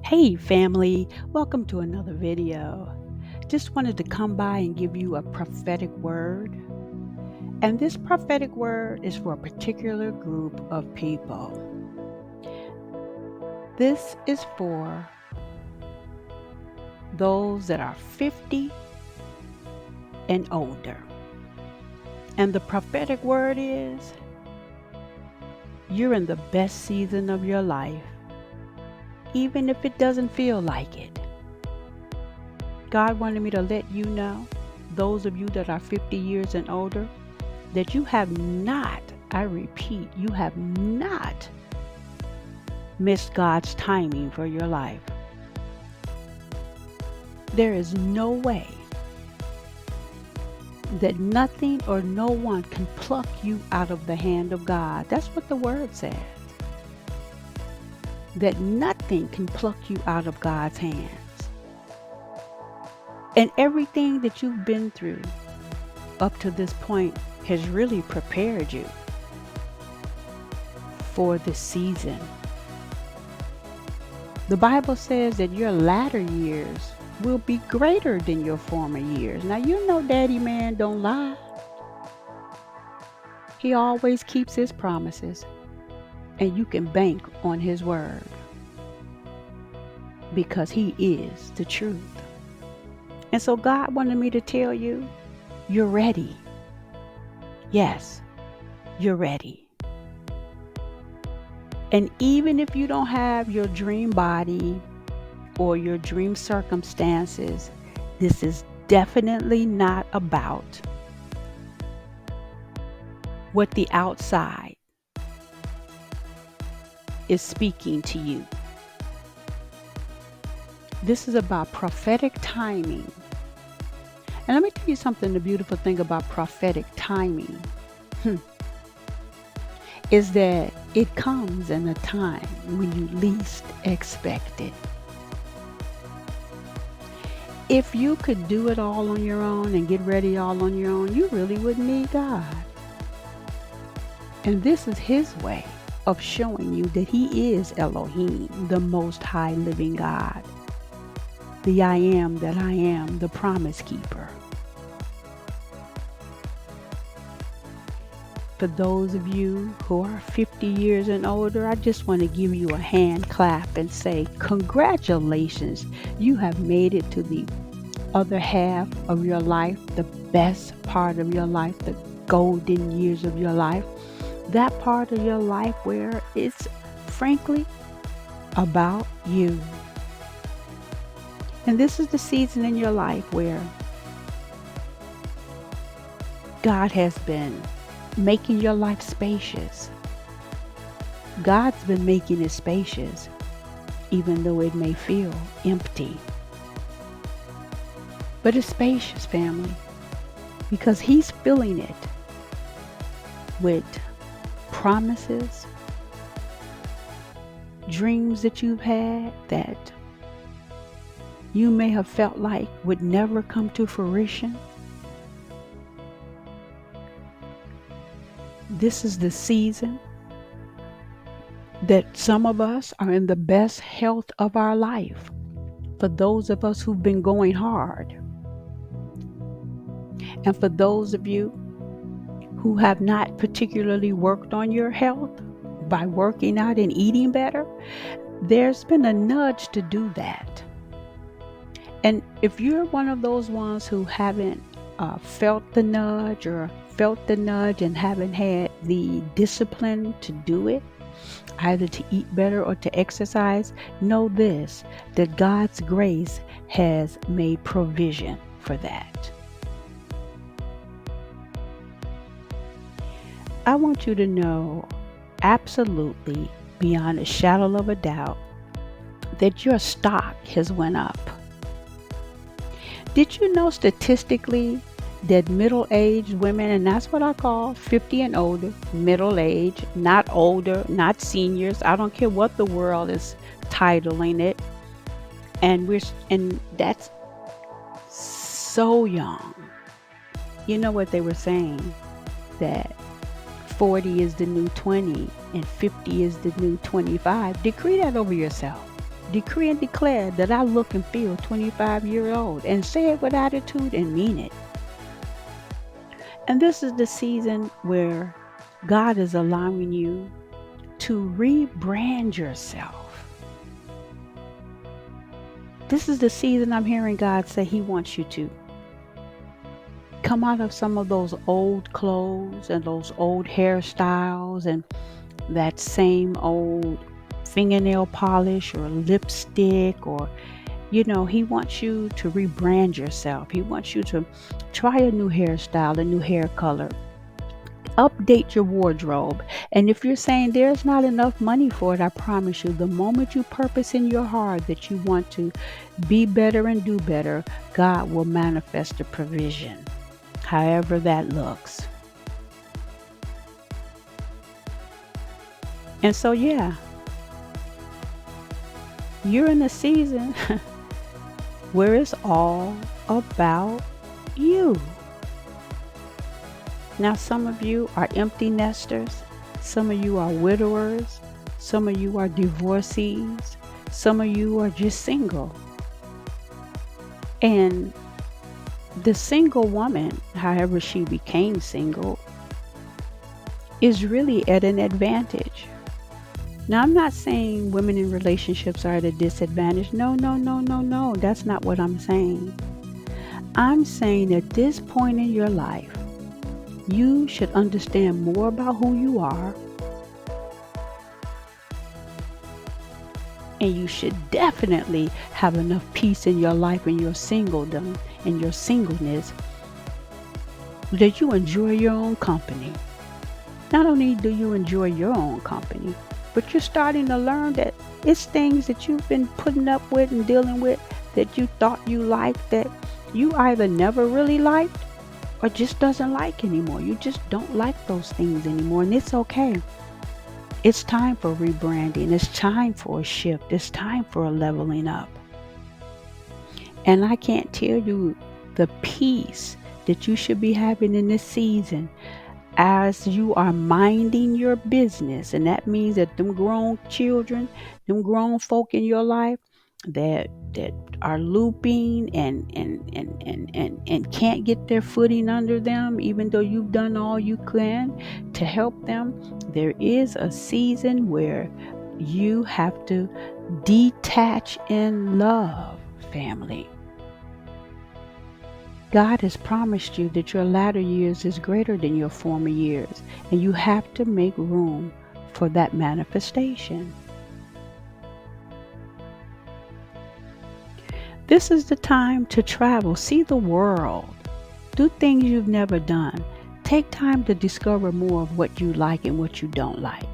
Hey family, welcome to another video. Just wanted to come by and give you a prophetic word. And this prophetic word is for a particular group of people. This is for those that are 50 and older. And the prophetic word is you're in the best season of your life, even if it doesn't feel like it. God wanted me to let you know, those of you that are 50 years and older, that you have not, I repeat, you have not missed God's timing for your life. There is no way that nothing or no one can pluck you out of the hand of God. That's what the word says. That nothing can pluck you out of God's hands. And everything that you've been through up to this point has really prepared you for the season. The Bible says that your latter years will be greater than your former years. Now, you know Daddy Man don't lie. He always keeps his promises, and you can bank on his word because he is the truth. And so God wanted me to tell you, you're ready. Yes, you're ready. And even if you don't have your dream body or your dream circumstances, this is definitely not about what the outside is speaking to you. This is about prophetic timing. And let me tell you something, the beautiful thing about prophetic timing is that it comes in a time when you least expect it. If you could do it all on your own and get ready all on your own, you really wouldn't need God. And this is his way of showing you that he is Elohim, the most high living God, the I am that I am, the promise keeper. For those of you who are 50 years and older, I just want to give you a hand clap and say, congratulations. You have made it to the other half of your life, the best part of your life, the golden years of your life. That part of your life where it's frankly about you. And this is the season in your life where God has been making your life spacious. God's been making it spacious, even though it may feel empty. But it's spacious, family, because he's filling it with promises, dreams that you've had that you may have felt like would never come to fruition. This is the season that some of us are in the best health of our life. For those of us who've been going hard. And for those of you who have not particularly worked on your health by working out and eating better, there's been a nudge to do that. And if you're one of those ones who haven't felt the nudge and haven't had the discipline to do it, either to eat better or to exercise, know this, that God's grace has made provision for that. I want you to know absolutely beyond a shadow of a doubt that your stock has went up. Did you know statistically that middle-aged women, and that's what I call 50 and older, middle-aged, not older, not seniors, I don't care what the world is titling it, and that's so young. You know what they were saying, that 40 is the new 20 and 50 is the new 25. Decree that over yourself. decree and declare that I look and feel 25-year old, and say it with attitude and mean it. And this is the season where God is allowing you to rebrand yourself. This is the season I'm hearing God say He wants you to come out of some of those old clothes and those old hairstyles and that same old fingernail polish or lipstick, or He wants you to rebrand yourself. He wants you to try a new hairstyle, a new hair color, update your wardrobe. And if you're saying there's not enough money for it, I promise you, the moment you purpose in your heart that you want to be better and do better, God will manifest the provision, however that looks. And so, yeah, you're in a season where it's all about you. Now, some of you are empty nesters. Some of you are widowers. Some of you are divorcees. Some of you are just single. And the single woman, however she became single, is really at an advantage. Now, I'm not saying women in relationships are at a disadvantage. No. That's not what I'm saying. I'm saying at this point in your life, you should understand more about who you are. And you should definitely have enough peace in your life and your singledom and your singleness that you enjoy your own company. Not only do you enjoy your own company, but you're starting to learn that it's things that you've been putting up with and dealing with that you thought you liked that you either never really liked or just doesn't like anymore. You just don't like those things anymore, and it's okay. It's time for rebranding. It's time for a shift. It's time for a leveling up. And I can't tell you the peace that you should be having in this season as you are minding your business. And that means that them grown children, them grown folk in your life that are looping and can't get their footing under them, even though you've done all you can to help them. There is a season where you have to detach in love, family. God has promised you that your latter years is greater than your former years, and you have to make room for that manifestation. This is the time to travel, see the world, do things you've never done. Take time to discover more of what you like and what you don't like.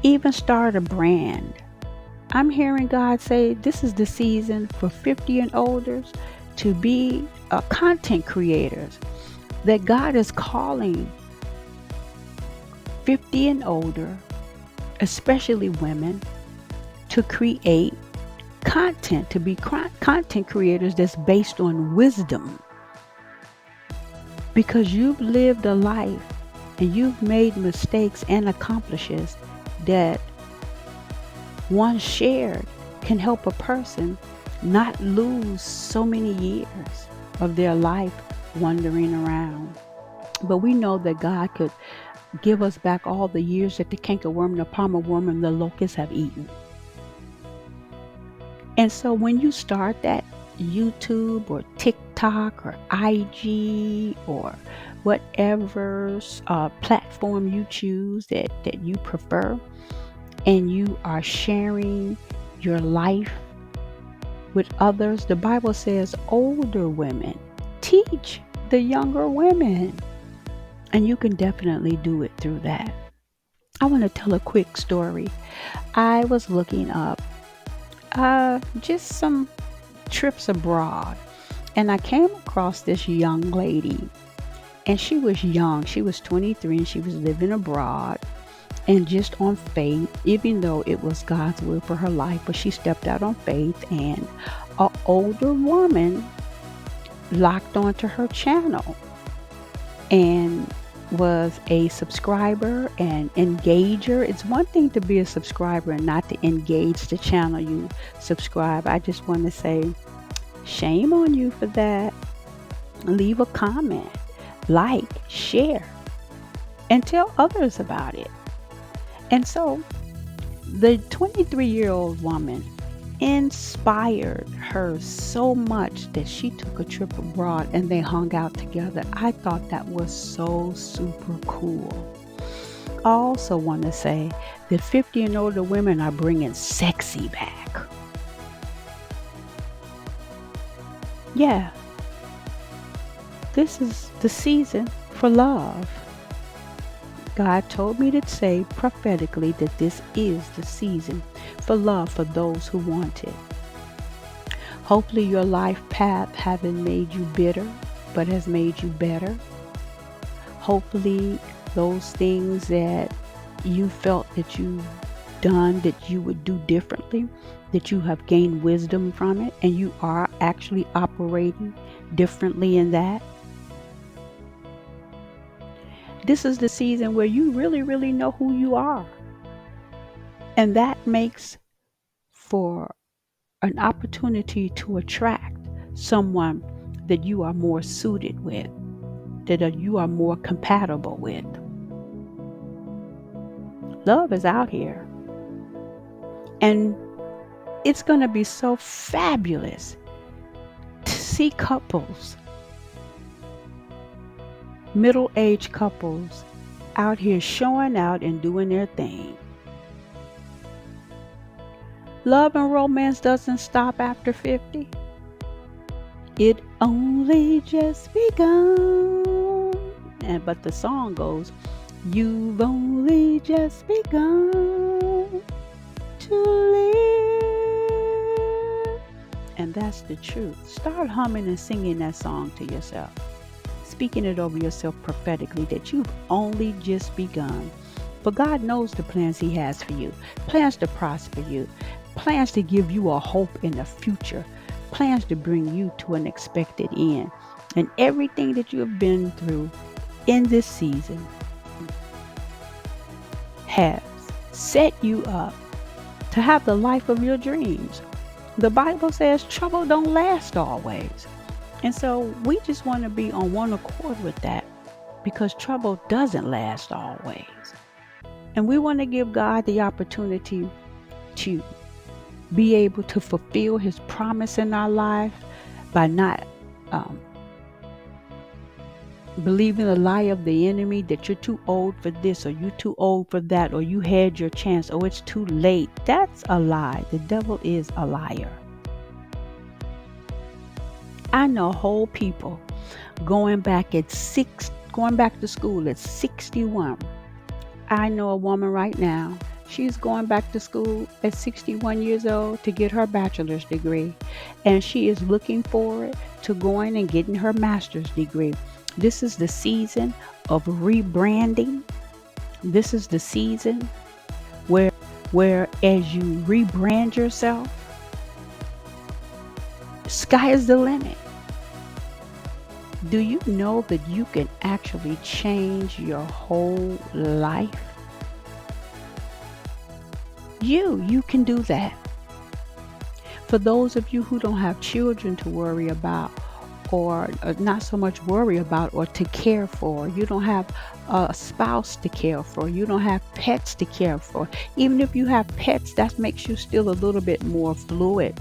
Even start a brand. I'm hearing God say this is the season for 50 and older to be content creators, that God is calling 50 and older, especially women, to create content, to be content creators that's based on wisdom. Because you've lived a life and you've made mistakes and accomplishes that once shared can help a person not lose so many years of their life wandering around. But we know that God could give us back all the years that the cankerworm, the palmer worm, and the locusts have eaten. And so when you start that YouTube or TikTok or IG or whatever platform you choose that you prefer, and you are sharing your life with others, the Bible says older women teach the younger women. And you can definitely do it through that. I want to tell a quick story. I was looking up just some trips abroad, and I came across this young lady, and she was young. She was 23 and she was living abroad, and just on faith, even though it was God's will for her life, but she stepped out on faith, and an older woman locked onto her channel, and was a subscriber and engager. It's one thing to be a subscriber and not to engage the channel you subscribe. I just want to say shame on you for that. Leave a comment, like, share, and tell others about it. And so the 23-year-old woman inspired her so much that she took a trip abroad and they hung out together. I thought that was so super cool. I also want to say that 50 and older women are bringing sexy back. Yeah, this is the season for love. God told me to say prophetically that this is the season for love for those who want it. Hopefully your life path haven't made you bitter, but has made you better. Hopefully those things that you felt that you've done that you would do differently, that you have gained wisdom from it and you are actually operating differently in that. This is the season where you really, really know who you are. And that makes for an opportunity to attract someone that you are more suited with, that you are more compatible with. Love is out here. And it's going to be so fabulous to see couples, middle-aged couples, out here showing out and doing their thing. Love and romance doesn't stop after 50. It only just begun. But the song goes, you've only just begun to live. And that's the truth. Start humming and singing that song to yourself. Speaking it over yourself prophetically that you've only just begun. But God knows the plans He has for you. Plans to prosper you. Plans to give you a hope in the future. Plans to bring you to an expected end. And everything that you have been through in this season has set you up to have the life of your dreams. The Bible says trouble don't last always. And so we just want to be on one accord with that, because trouble doesn't last always. And we want to give God the opportunity to be able to fulfill His promise in our life by not believing the lie of the enemy that you're too old for this, or you're too old for that, or you had your chance, or it's too late. That's a lie. The devil is a liar. I know whole people going back to school at 61. I know a woman right now. She's going back to school at 61 years old to get her bachelor's degree. And she is looking forward to going and getting her master's degree. This is the season of rebranding. This is the season where as you rebrand yourself, sky is the limit. Do you know that you can actually change your whole life? You can do that. For those of you who don't have children to worry about, or not so much worry about or to care for, you don't have a spouse to care for, you don't have pets to care for. Even if you have pets, that makes you still a little bit more fluid.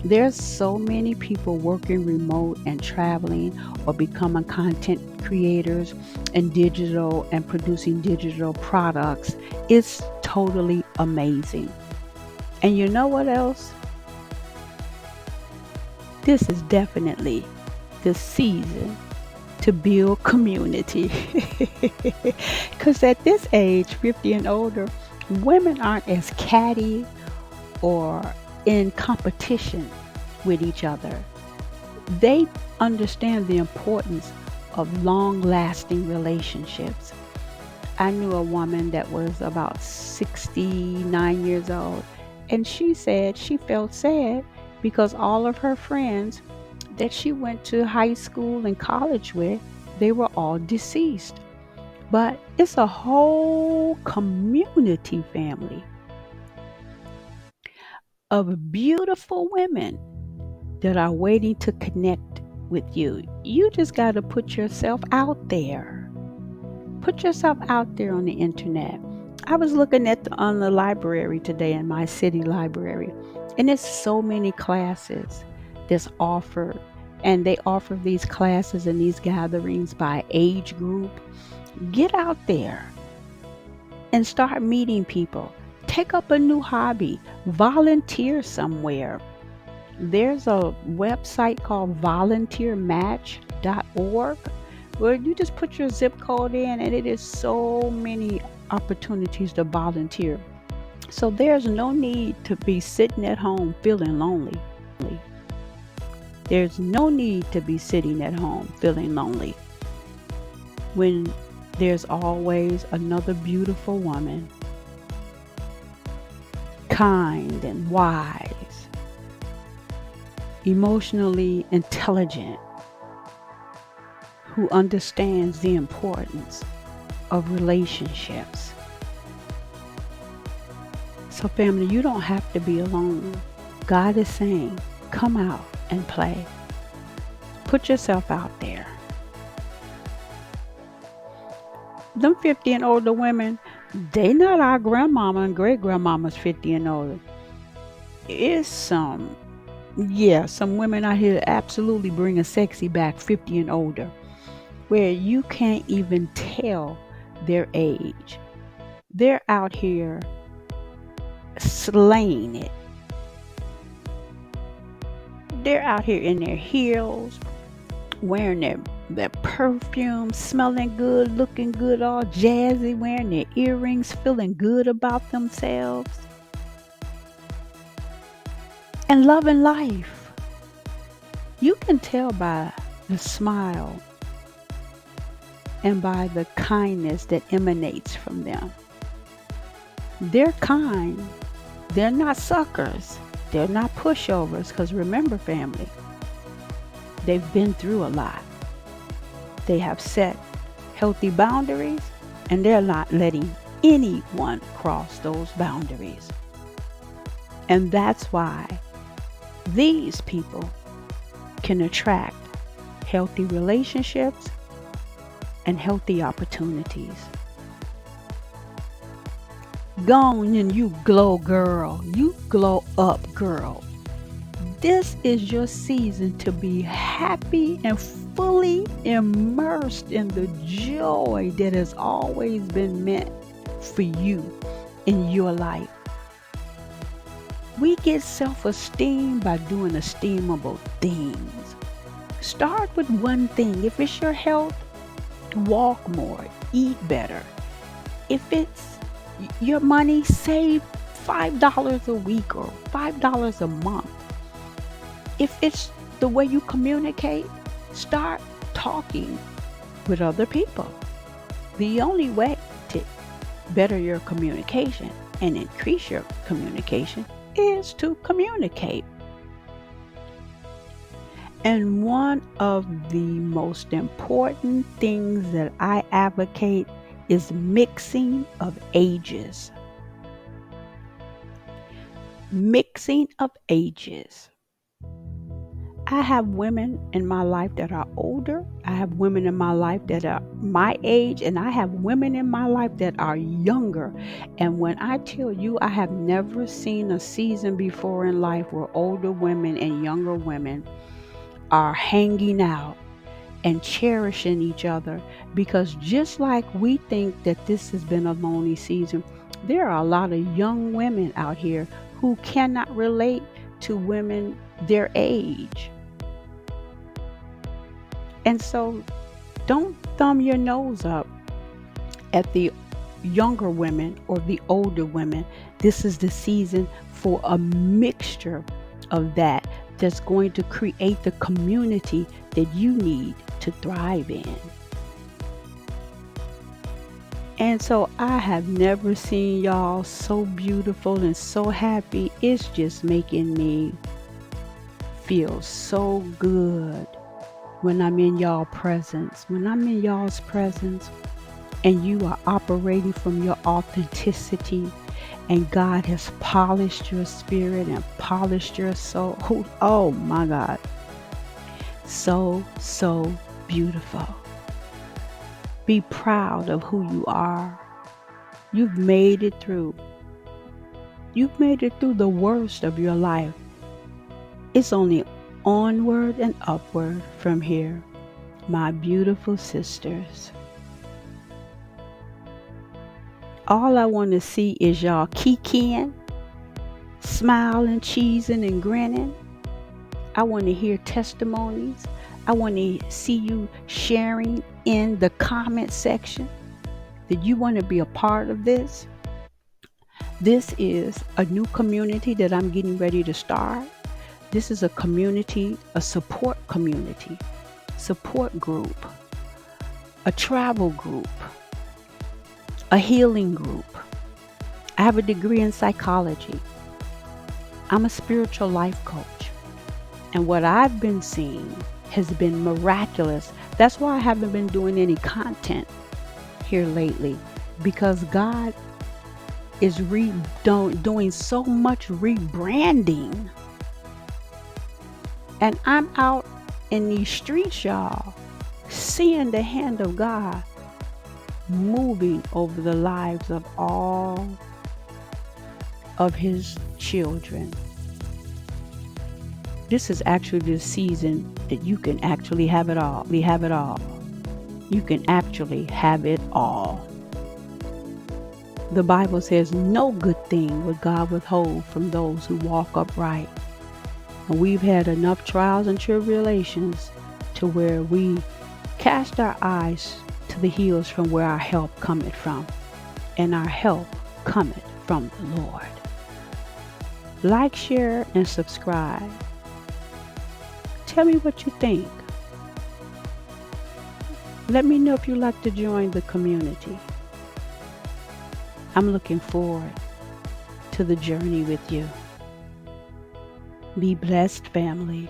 There's so many people working remote and traveling or becoming content creators and digital and producing digital products. It's totally amazing. And you know what else? This is definitely the season to build community. Because at this age, 50 and older, women aren't as catty or in competition with each other. They understand the importance of long-lasting relationships. I knew a woman that was about 69 years old, and she said she felt sad because all of her friends that she went to high school and college with, they were all deceased. but it's a whole community family of beautiful women that are waiting to connect with you. You just got to put yourself out there. Put yourself out there on the internet. I was looking on the library today in my city library, and there's so many classes that's offered, and they offer these classes and these gatherings by age group. Get out there and start meeting people. Take up a new hobby. Volunteer somewhere. There's a website called volunteermatch.org where you just put your zip code in, and it is so many opportunities to volunteer. So there's no need to be sitting at home feeling lonely. There's no need to be sitting at home feeling lonely when there's always another beautiful woman, kind and wise, emotionally intelligent, who understands the importance of relationships. So, family, you don't have to be alone. God is saying, come out and play. Put yourself out there. Them 50 and older women, they not our grandmama and great grandmamas 50 and older. It's some women out here absolutely bringing sexy back 50 and older, where you can't even tell their age. They're out here slaying it. They're out here in their heels, wearing their perfume, smelling good, looking good, all jazzy, wearing their earrings, feeling good about themselves, and loving life. You can tell by the smile and by the kindness that emanates from them. They're kind. They're not suckers. They're not pushovers, because remember, family, they've been through a lot. They have set healthy boundaries, and they're not letting anyone cross those boundaries. And that's why these people can attract healthy relationships and healthy opportunities. Go on and you glow, girl. You glow up, girl. This is your season to be happy and fully immersed in the joy that has always been meant for you in your life. We get self-esteem by doing esteemable things. Start with one thing. If it's your health, walk more, eat better. If it's your money, save $5 a week or $5 a month. If it's the way you communicate, start talking with other people. The only way to better your communication and increase your communication is to communicate. And one of the most important things that I advocate is mixing of ages. Mixing of ages. I have women in my life that are older. I have women in my life that are my age, and I have women in my life that are younger. And when I tell you, I have never seen a season before in life where older women and younger women are hanging out and cherishing each other, because just like we think that this has been a lonely season, there are a lot of young women out here who cannot relate to women their age. And so don't thumb your nose up at the younger women or the older women. This is the season for a mixture of that's going to create the community that you need to thrive in. And so I have never seen y'all so beautiful and so happy. It's just making me feel so good when I'm in y'all's presence. When I'm in y'all's presence, and you are operating from your authenticity, and God has polished your spirit and polished your soul. Oh my God. So beautiful. Be proud of who you are. You've made it through. You've made it through the worst of your life. It's only onward and upward from here, my beautiful sisters. All I want to see is y'all kikiing, smiling, cheesing, and grinning. I want to hear testimonies. I want to see you sharing in the comment section that you want to be a part of this. This is a new community that I'm getting ready to start. This is a community, a support community, support group, a travel group, a healing group. I have a degree in psychology. I'm a spiritual life coach. And what I've been seeing has been miraculous. That's why I haven't been doing any content here lately, because God is doing so much rebranding. And I'm out in these streets, y'all, seeing the hand of God moving over the lives of all of his children. This is actually the season that you can actually have it all. We have it all. You can actually have it all. The Bible says no good thing would God withhold from those who walk upright. And we've had enough trials and tribulations to where we cast our eyes to the hills from where our help cometh from. And our help cometh from the Lord. Like, share, and subscribe. Tell me what you think. Let me know if you'd like to join the community. I'm looking forward to the journey with you. Be blessed, family.